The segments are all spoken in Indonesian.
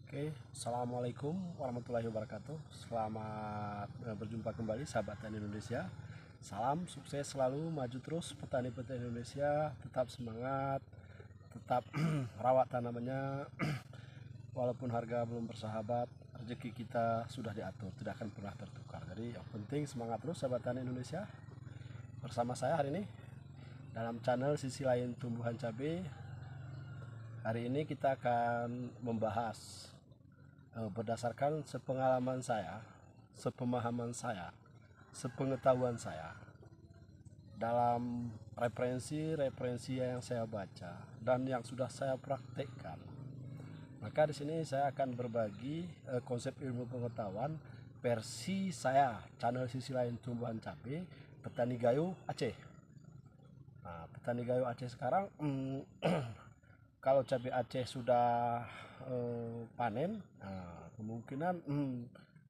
Oke, Assalamualaikum warahmatullahi wabarakatuh. Selamat berjumpa kembali sahabat tani Indonesia. Salam sukses selalu, maju terus petani-petani Indonesia. Tetap semangat, tetap rawat tanamannya. Walaupun harga belum bersahabat, rezeki kita sudah diatur, tidak akan pernah tertukar. Jadi yang penting semangat terus sahabat tani Indonesia. Bersama saya hari ini dalam channel Sisi Lain Tumbuhan Cabai. Hari ini kita akan membahas berdasarkan sepengalaman saya, sepemahaman saya, sepengetahuan saya dalam referensi yang saya baca dan yang sudah saya praktekkan. Maka di sini saya akan berbagi konsep ilmu pengetahuan versi saya, channel Sisi Lain Tumbuhan Cabai, petani Gayo Aceh. Nah, petani Gayo Aceh sekarang kalau cabai Aceh sudah panen, nah, kemungkinan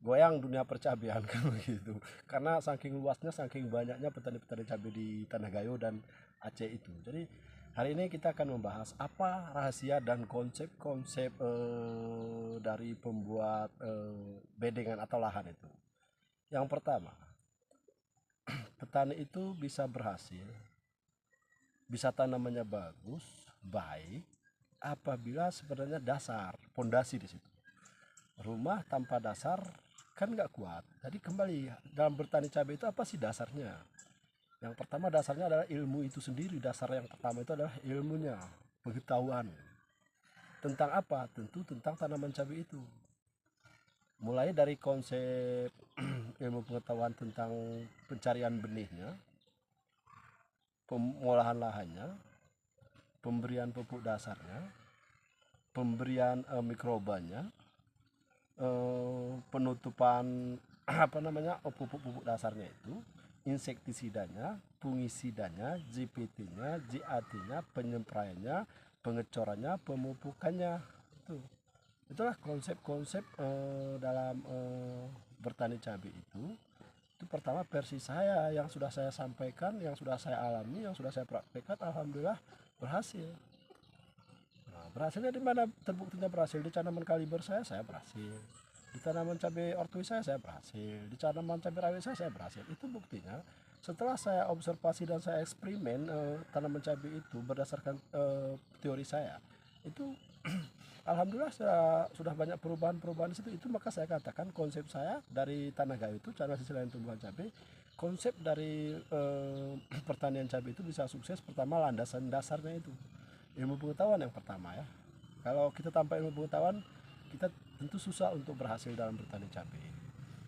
goyang dunia percabean kan begitu. Karena saking luasnya, saking banyaknya petani-petani cabai di Tanah Gayo dan Aceh itu. Jadi hari ini kita akan membahas apa rahasia dan konsep-konsep dari pembuat bedengan atau lahan itu. Yang pertama, petani itu bisa berhasil, bisa tanamannya bagus, baik, apabila sebenarnya dasar, pondasi di situ. Rumah tanpa dasar kan nggak kuat. Jadi kembali dalam bertani cabai itu apa sih dasarnya? Yang pertama dasarnya adalah ilmu itu sendiri. Dasar yang pertama itu adalah ilmunya, pengetahuan. Tentang apa? Tentu tentang tanaman cabai itu. Mulai dari konsep ilmu pengetahuan tentang pencarian benihnya, pengolahan lahannya, pemberian pupuk dasarnya, pemberian mikrobanya, penutupan pupuk-pupuk dasarnya itu, insektisidanya, fungisidanya, JPT-nya, JAT-nya, penyempraiannya, pengecorannya, pemupukannya. Itulah konsep-konsep dalam bertani cabai itu. Itu pertama versi saya yang sudah saya sampaikan, yang sudah saya alami, yang sudah saya praktekkan, alhamdulillah berhasil. Nah, berhasilnya di mana? Terbuktinya berhasil di tanaman kaliber saya berhasil. Di tanaman cabai ortui saya berhasil. Di tanaman cabai rawit saya berhasil. Itu buktinya setelah saya observasi dan saya eksperimen tanaman cabai itu berdasarkan teori saya. Itu alhamdulillah sudah banyak perubahan-perubahan di situ. Itu maka saya katakan konsep saya dari Tanah Gayo itu, channel Sisi Lain Tumbuhan Cabai, konsep dari pertanian cabai itu bisa sukses. Pertama, landasan dasarnya itu ilmu pengetahuan yang pertama ya. Kalau kita tanpa ilmu pengetahuan, kita tentu susah untuk berhasil dalam bertani cabai.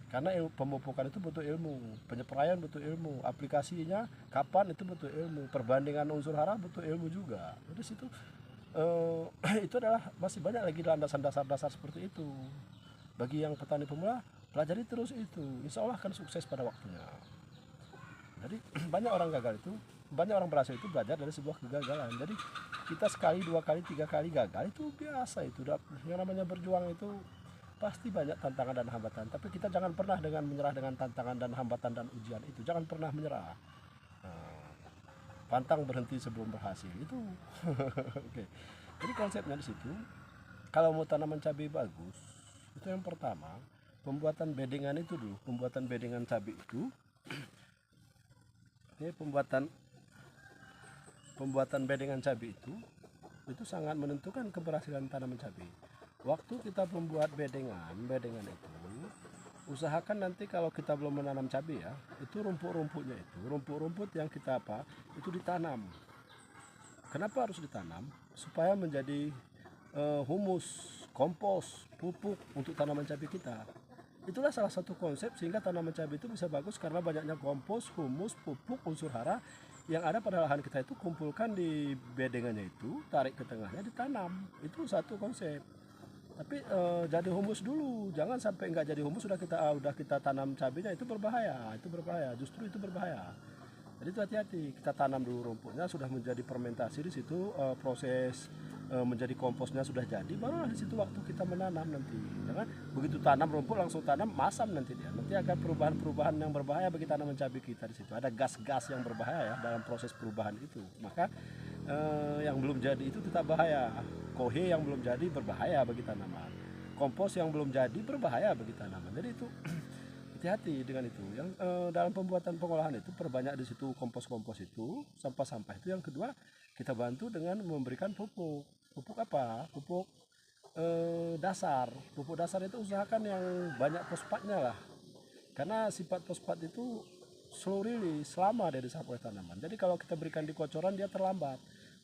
Karena pemupukan itu butuh ilmu, penyepraian butuh ilmu, aplikasinya kapan itu butuh ilmu, perbandingan unsur hara butuh ilmu juga. Jadi situ itu adalah masih banyak lagi landasan dasar-dasar seperti itu. Bagi yang petani pemula, pelajari terus itu, insya Allah akan sukses pada waktunya. Jadi banyak orang gagal itu, banyak orang berhasil itu belajar dari sebuah kegagalan. Jadi kita sekali, dua kali, tiga kali gagal itu biasa itu. Yang namanya berjuang itu pasti banyak tantangan dan hambatan. Tapi kita jangan pernah dengan menyerah dengan tantangan dan hambatan dan ujian itu. Jangan pernah menyerah. Pantang berhenti sebelum berhasil itu. Oke. Jadi konsepnya di situ, kalau mau tanaman cabai bagus, itu yang pertama pembuatan bedengan itu dulu. Pembuatan bedengan cabai itu, pembuatan bedengan cabai itu sangat menentukan keberhasilan tanaman cabai. Waktu kita membuat bedengan itu, usahakan nanti kalau kita belum menanam cabai ya, itu rumput-rumputnya itu, rumput-rumput yang kita itu ditanam. Kenapa harus ditanam? Supaya menjadi humus, kompos, pupuk untuk tanaman cabai kita. Itulah salah satu konsep sehingga tanaman cabai itu bisa bagus karena banyaknya kompos, humus, pupuk, unsur hara yang ada pada lahan kita itu kumpulkan di bedengannya itu, tarik ke tengahnya, ditanam. Itu satu konsep. Tapi jadi humus dulu, jangan sampai nggak jadi humus udah kita tanam cabainya, itu berbahaya, justru itu berbahaya. Jadi itu hati-hati, kita tanam dulu rumputnya sudah menjadi fermentasi di situ, proses menjadi komposnya sudah jadi, baru di situ waktu kita menanam nanti. Jangan begitu tanam rumput langsung tanam masam nanti dia. Nanti akan perubahan-perubahan yang berbahaya bagi tanaman cabai kita di situ. Ada gas-gas yang berbahaya ya dalam proses perubahan itu. Maka yang belum jadi itu tetap bahaya. Kohe yang belum jadi berbahaya bagi tanaman. kompos yang belum jadi berbahaya bagi tanaman. Jadi itu hati-hati dengan itu. Yang dalam pembuatan pengolahan itu perbanyak di situ kompos-kompos itu, sampah-sampah itu. Yang kedua, kita bantu dengan memberikan pupuk. Pupuk apa? Pupuk dasar. Pupuk dasar itu usahakan yang banyak fosfatnya lah. Karena sifat fosfat itu slow release, lama dia diserap oleh tanaman. Jadi kalau kita berikan di kocoran dia terlambat.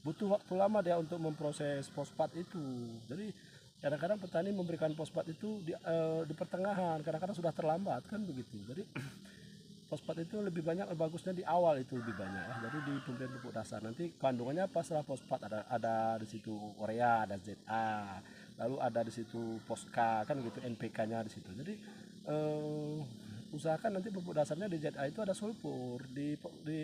Butuh waktu lama dia untuk memproses fosfat itu. Jadi kadang-kadang petani memberikan fosfat itu di pertengahan, kadang-kadang sudah terlambat kan begitu. Jadi fosfat itu lebih banyak, bagusnya di awal itu lebih banyak ya. Jadi di pemberian pupuk dasar nanti kandungannya apa setelah fosfat ada di situ urea, ada ZA, lalu ada di situ Poska kan gitu, NPK-nya di situ. Jadi usahakan nanti pupuk dasarnya di ZA itu ada sulfur, di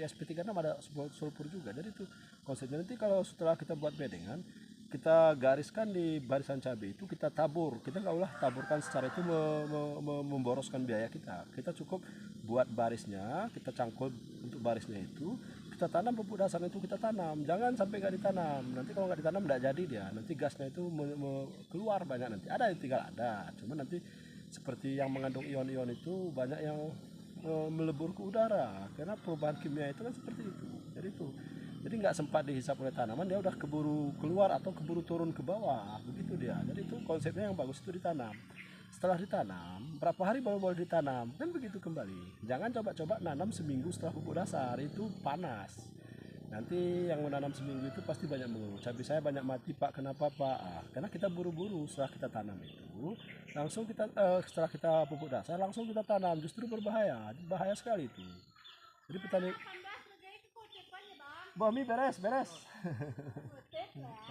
SP36 ada sulfur juga. Jadi itu konsepnya. Nanti kalau setelah kita buat bedengan, kita gariskan di barisan cabai itu, kita tabur. Kita nggak ulah taburkan secara itu memboroskan biaya kita. Kita cukup buat barisnya, kita cangkul untuk barisnya itu, kita tanam pupuk dasarnya itu, kita tanam. Jangan sampai nggak ditanam. Nanti kalau nggak ditanam nggak jadi dia. Nanti gasnya itu keluar banyak nanti. Ada yang tinggal ada, cuma nanti seperti yang mengandung ion-ion itu banyak yang melebur ke udara karena perubahan kimia itu kan seperti itu. Jadi nggak sempat dihisap oleh tanaman, dia udah keburu keluar atau keburu turun ke bawah begitu dia. Jadi itu konsepnya yang bagus itu ditanam. Setelah ditanam berapa hari baru boleh ditanam kan begitu kembali. Jangan coba-coba nanam seminggu setelah pupuk dasar, itu panas. Nanti yang menanam seminggu itu pasti banyak mengeluh, cabai saya banyak mati pak, kenapa pak? Karena kita buru-buru setelah kita tanam itu, langsung kita setelah kita pupuk dasar langsung kita tanam, justru bahaya sekali itu. Jadi petani Bami beres.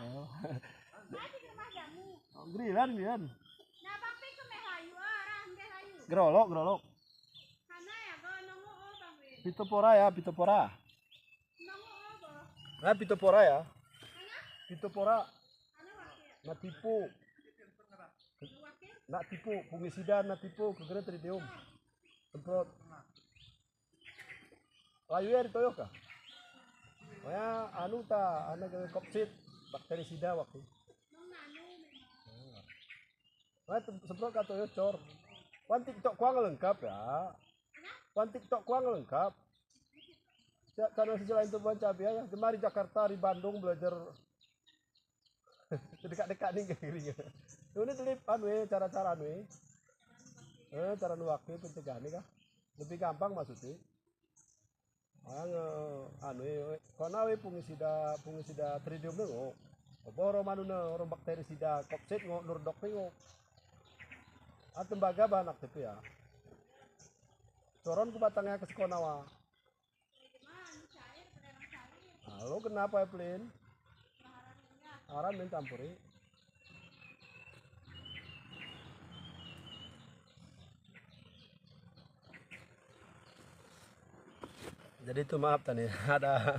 Oh. Grilan. Gerolok. Pitopora. Nah, pitopora ya. Pitopora. Nak tipu, fungisida nak tipu, kegera tridium. Semprot. Layu ya ditoyo kah? Maya anu ta, anak kopsit, bakterisida waktu. Maya semprot ka toyo cor. Wan TikTok kuang lengkap ya. Wan TikTok kuang lengkap. Karena selain tumbuhan cabai ya, kemari Jakarta, di Bandung belajar dekat-dekat nih kiri. Ini tulip cara-cara cara nuwaknya pencegahan nih kah? Lebih gampang maksudnya. Karena fungisida tridium nih, boro manuna orang bakterisida kopset nurdok nih, tembaga bahan aktif ya. Coron ke batangnya ke sekonawa. Halo, kenapa Evelyn? Aran main campuri. Jadi itu maaf tadi ada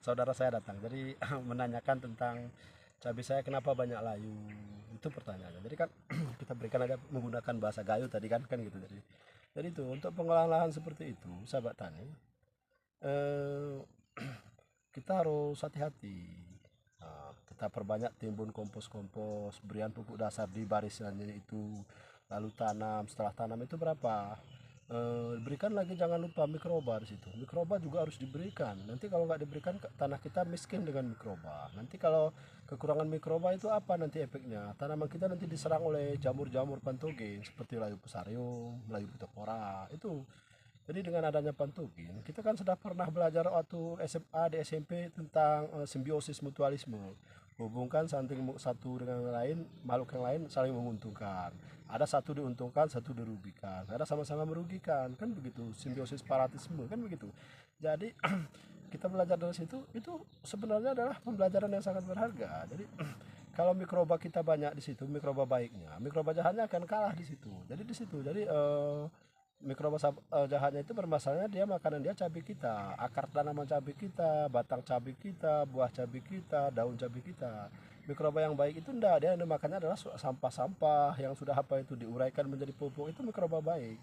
saudara saya datang. Jadi menanyakan tentang cabai saya kenapa banyak layu. Itu pertanyaannya. Jadi kan kita berikan aja menggunakan bahasa Gayo tadi kan gitu. Jadi itu untuk pengolahan lahan seperti itu, sahabat tani. Kita harus hati-hati. Nah, kita perbanyak timbun kompos-kompos, berian pupuk dasar di barisannya itu, lalu tanam. Setelah tanam itu berapa? Berikan lagi, jangan lupa mikroba di situ. Mikroba juga harus diberikan. Nanti kalau nggak diberikan, tanah kita miskin dengan mikroba. Nanti kalau kekurangan mikroba itu apa nanti efeknya? Tanaman kita nanti diserang oleh jamur-jamur patogen seperti layu fusarium, layu pitopora itu. Jadi dengan adanya patogen, kita kan sudah pernah belajar waktu SMA di SMP tentang simbiosis mutualisme. Hubungkan satu dengan lain, makhluk yang lain saling menguntungkan. Ada satu diuntungkan, satu dirugikan. Ada sama-sama merugikan, kan begitu. Simbiosis paratisme, kan begitu. Jadi kita belajar dari situ, itu sebenarnya adalah pembelajaran yang sangat berharga. Jadi kalau mikroba kita banyak di situ, mikroba baiknya, mikroba jahatnya akan kalah di situ. Jadi di situ, mikroba jahatnya itu bermasalahnya dia makanan dia cabai kita, akar tanaman cabai kita, batang cabai kita, buah cabai kita, daun cabai kita. Mikroba yang baik itu enggak, dia makannya adalah sampah-sampah yang sudah itu diuraikan menjadi pupuk, itu mikroba baik.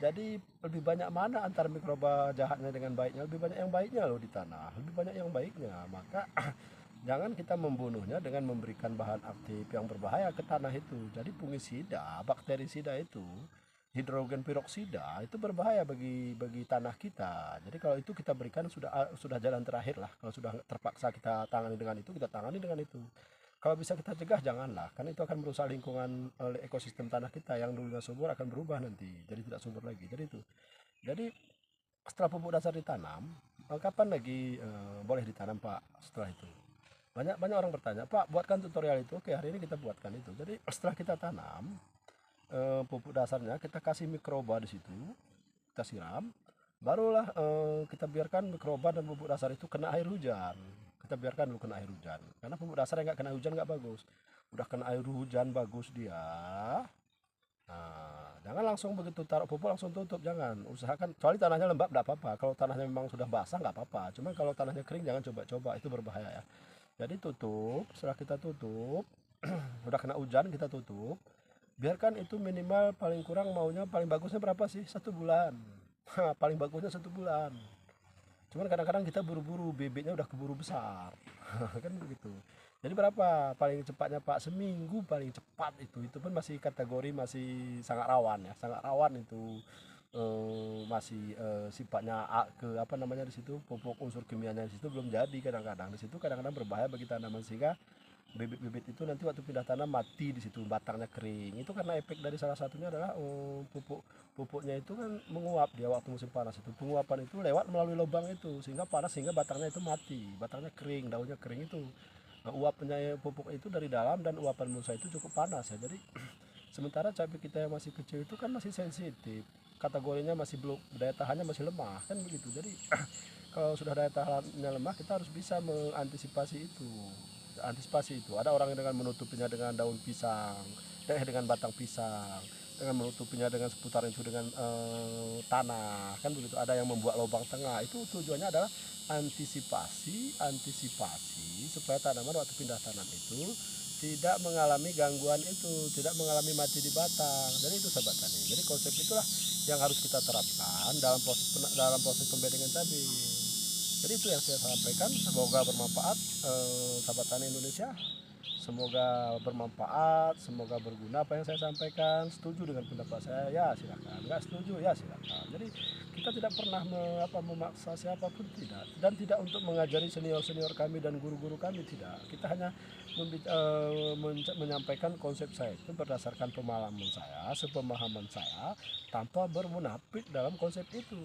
Jadi lebih banyak mana antara mikroba jahatnya dengan baiknya? Lebih banyak yang baiknya loh di tanah, lebih banyak yang baiknya. Maka Jangan kita membunuhnya dengan memberikan bahan aktif yang berbahaya ke tanah itu. Jadi fungisida, bakterisida itu, hidrogen peroksida itu berbahaya bagi tanah kita. Jadi kalau itu kita berikan sudah jalan terakhir lah. Kalau sudah terpaksa kita tangani dengan itu, kita tangani dengan itu. Kalau bisa kita cegah janganlah, karena itu akan merusak lingkungan ekosistem tanah kita yang dulunya subur akan berubah nanti jadi tidak subur lagi. Jadi itu. Jadi setelah pupuk dasar ditanam, kapan lagi boleh ditanam Pak setelah itu? Banyak banyak orang bertanya, Pak buatkan tutorial itu. Oke, hari ini kita buatkan itu. Jadi setelah kita tanam pupuk dasarnya, kita kasih mikroba di situ, kita siram, barulah kita biarkan mikroba dan pupuk dasar itu kena air hujan. Kita biarkan dulu kena air hujan, karena pupuk dasar yang nggak kena hujan nggak bagus. Udah kena air hujan bagus dia. Nah, jangan langsung begitu taruh pupuk langsung tutup, jangan. Usahakan, kecuali tanahnya lembab tidak apa-apa. Kalau tanahnya memang sudah basah nggak apa-apa. Cuman kalau tanahnya kering jangan coba-coba, itu berbahaya ya. Jadi tutup, setelah kita tutup, udah kena hujan kita tutup. Biarkan itu minimal paling kurang maunya paling bagusnya berapa sih? 1 bulan. Paling bagusnya 1 bulan. Cuman kadang-kadang kita buru-buru, bibitnya udah keburu besar. Kan begitu. Jadi berapa paling cepatnya Pak? Seminggu paling cepat itu pun masih kategori masih sangat rawan ya, sangat rawan itu masih sifatnya ke apa namanya di situ, pupuk unsur kimianya di situ belum jadi, kadang-kadang di situ kadang-kadang berbahaya bagi tanaman, sehingga bibit-bibit itu nanti waktu pindah tanam mati di situ, batangnya kering. Itu karena efek dari salah satunya adalah pupuknya itu kan menguap dia waktu musim panas itu. Penguapan itu lewat melalui lubang itu sehingga panas, sehingga batangnya itu mati, batangnya kering, daunnya kering itu. Nah, uapnya pupuk itu dari dalam dan uapan mulsa itu cukup panas ya. Jadi sementara cabai kita yang masih kecil itu kan masih sensitif, kategorinya masih belum, daya tahannya masih lemah kan begitu. Jadi kalau sudah daya tahannya lemah, kita harus bisa mengantisipasi itu. Antisipasi itu ada orang yang dengan menutupinya dengan daun pisang, dengan batang pisang, dengan menutupinya dengan seputaran itu dengan tanah kan begitu. Ada yang membuat lubang tengah, itu tujuannya adalah antisipasi supaya tanaman waktu pindah tanam itu tidak mengalami gangguan itu, tidak mengalami mati di batang. Jadi itu sahabat tani. Jadi konsep itulah yang harus kita terapkan dalam proses pembedengan cabai. Jadi itu yang saya sampaikan, semoga bermanfaat sahabat tani Indonesia. Semoga bermanfaat, semoga berguna apa yang saya sampaikan. Setuju dengan pendapat saya, ya silakan. Enggak setuju, ya silakan. Jadi kita tidak pernah memaksa siapapun, tidak. Dan tidak untuk mengajari senior-senior kami dan guru-guru kami, tidak. Kita hanya menyampaikan konsep saya itu berdasarkan pengalaman saya, sepemahaman saya, tanpa bermunafik dalam konsep itu.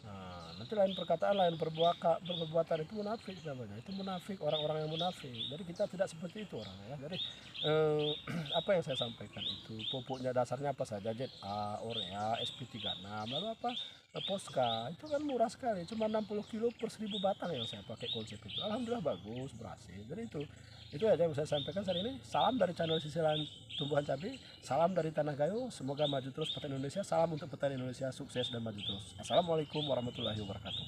Nah, nanti lain perkataan, lain perbuatan itu munafik namanya. Itu munafik, orang-orang yang munafik. Jadi kita tidak seperti itu orangnya ya. Jadi apa yang saya sampaikan itu pupuknya dasarnya apa saja, ZA, Urea, SP36, lalu apa? Posca. Itu kan murah sekali, cuma 60 kilo per 1000 batang yang saya pakai konsep itu. Alhamdulillah bagus, berhasil. Jadi itu aja yang saya sampaikan hari ini. Salam dari channel Sisilan Tumbuhan Cabai, salam dari Tanah Gayo. Semoga maju terus petani Indonesia. Salam untuk petani Indonesia, sukses dan maju terus. Assalamualaikum warahmatullahi wabarakatuh.